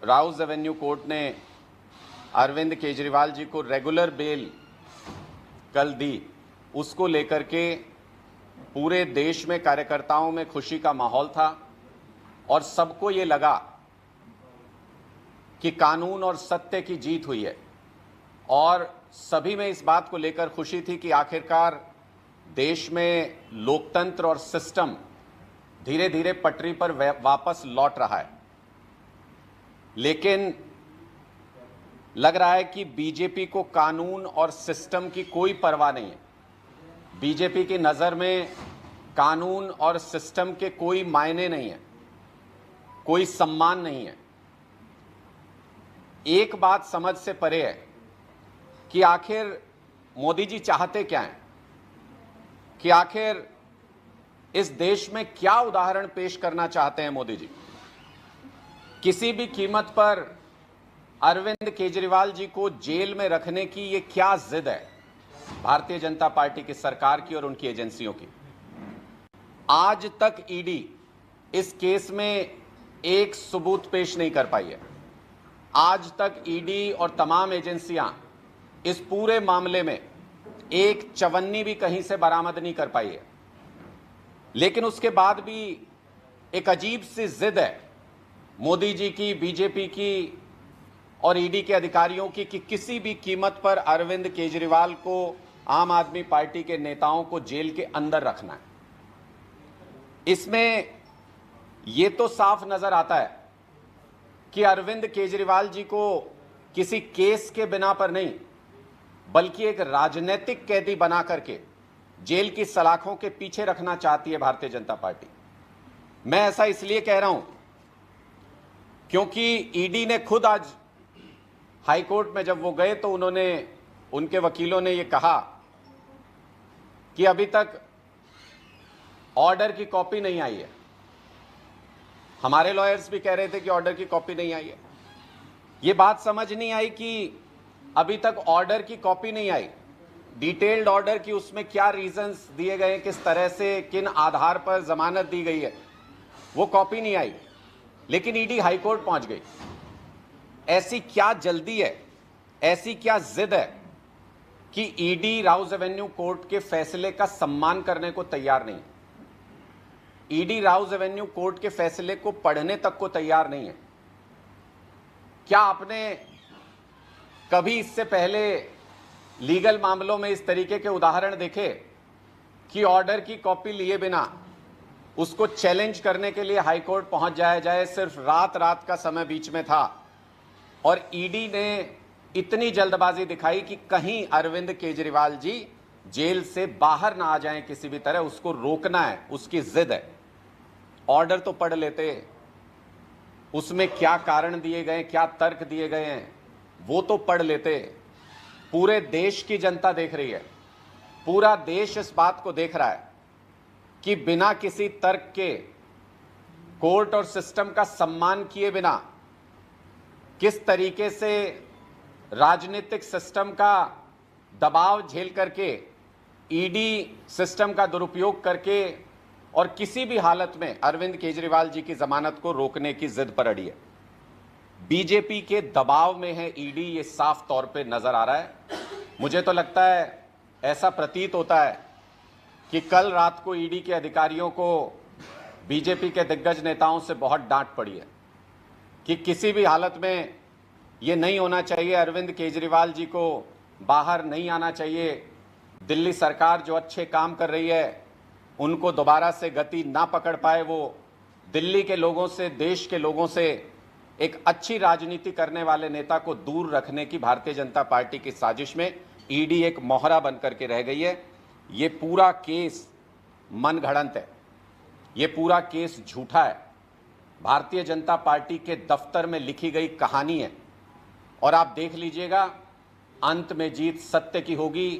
Rouse Avenue court ने अरविंद केजरीवाल जी को regular bell कल दी, उसको लेकर के पूरे देश में कार्यकर्ताओं में खुशी का माहौल था और सबको ये लगा कि कानून और सत्य की जीत हुई है। और सभी में इस बात को लेकर खुशी थी कि आखिरकार देश में लोकतंत्र और सिस्टम धीरे धीरे पटरी पर वापस लौट रहा है। लेकिन लग रहा है कि बीजेपी को कानून और सिस्टम की कोई परवाह नहीं है। बीजेपी की नज़र में कानून और सिस्टम के कोई मायने नहीं है, कोई सम्मान नहीं है। एक बात समझ से परे है कि आखिर मोदी जी चाहते क्या हैं, कि आखिर इस देश में क्या उदाहरण पेश करना चाहते हैं मोदी जी। किसी भी कीमत पर अरविंद केजरीवाल जी को जेल में रखने की ये क्या जिद है भारतीय जनता पार्टी की सरकार की और उनकी एजेंसियों की। आज तक ईडी इस केस में एक सबूत पेश नहीं कर पाई है। आज तक ईडी और तमाम एजेंसियां इस पूरे मामले में एक चवन्नी भी कहीं से बरामद नहीं कर पाई है। लेकिन उसके बाद भी एक अजीब सी जिद है मोदी जी की, बीजेपी की और ईडी के अधिकारियों की कि किसी भी कीमत पर अरविंद केजरीवाल को, आम आदमी पार्टी के नेताओं को जेल के अंदर रखना है। इसमें यह तो साफ नजर आता है कि अरविंद केजरीवाल जी को किसी केस के बिना पर नहीं, बल्कि एक राजनीतिक कैदी बना करके जेल की सलाखों के पीछे रखना चाहती है भारतीय जनता पार्टी। मैं ऐसा इसलिए कह रहा हूं क्योंकि ईडी ने खुद आज हाईकोर्ट में जब वो गए तो उनके वकीलों ने ये कहा कि अभी तक ऑर्डर की कॉपी नहीं आई है। हमारे लॉयर्स भी कह रहे थे कि ऑर्डर की कॉपी नहीं आई है। ये बात समझ नहीं आई कि अभी तक ऑर्डर की कॉपी नहीं आई, डिटेल्ड ऑर्डर की उसमें क्या रीजंस दिए गए, किस तरह से, किन आधार पर जमानत दी गई है, वो कॉपी नहीं आई। लेकिन ईडी हाईकोर्ट पहुंच गई। ऐसी क्या जल्दी है, ऐसी क्या जिद है कि ईडी राउज एवेन्यू कोर्ट के फैसले का सम्मान करने को तैयार नहीं। ईडी राउज एवेन्यू कोर्ट के फैसले को पढ़ने तक को तैयार नहीं है। क्या आपने कभी इससे पहले लीगल मामलों में इस तरीके के उदाहरण देखे कि ऑर्डर की कॉपी लिए बिना उसको चैलेंज करने के लिए हाईकोर्ट पहुंच जाया जाए? सिर्फ रात का समय बीच में था और ईडी ने इतनी जल्दबाजी दिखाई कि कहीं अरविंद केजरीवाल जी जेल से बाहर ना आ जाएं किसी भी तरह, उसको रोकना है, उसकी जिद है। ऑर्डर तो पढ़ लेते, उसमें क्या कारण दिए गए, क्या तर्क दिए गए हैं, वो तो पढ़ लेते। पूरे देश की जनता देख रही है, पूरा देश इस बात को देख रहा है कि बिना किसी तर्क के, कोर्ट और सिस्टम का सम्मान किए बिना किस तरीके से राजनीतिक सिस्टम का दबाव झेल करके, ईडी सिस्टम का दुरुपयोग करके और किसी भी हालत में अरविंद केजरीवाल जी की जमानत को रोकने की जिद पर अड़ी है। बीजेपी के दबाव में है ईडी, ये साफ तौर पे नजर आ रहा है। मुझे तो लगता है, ऐसा प्रतीत होता है कि कल रात को ईडी के अधिकारियों को बीजेपी के दिग्गज नेताओं से बहुत डांट पड़ी है कि किसी भी हालत में ये नहीं होना चाहिए, अरविंद केजरीवाल जी को बाहर नहीं आना चाहिए। दिल्ली सरकार जो अच्छे काम कर रही है उनको दोबारा से गति ना पकड़ पाए, वो दिल्ली के लोगों से, देश के लोगों से एक अच्छी राजनीति करने वाले नेता को दूर रखने की भारतीय जनता पार्टी की साजिश में ईडी एक मोहरा बनकर के रह गई है। ये पूरा केस मनगढ़ंत है, ये पूरा केस झूठा है, भारतीय जनता पार्टी के दफ्तर में लिखी गई कहानी है। और आप देख लीजिएगा, अंत में जीत सत्य की होगी,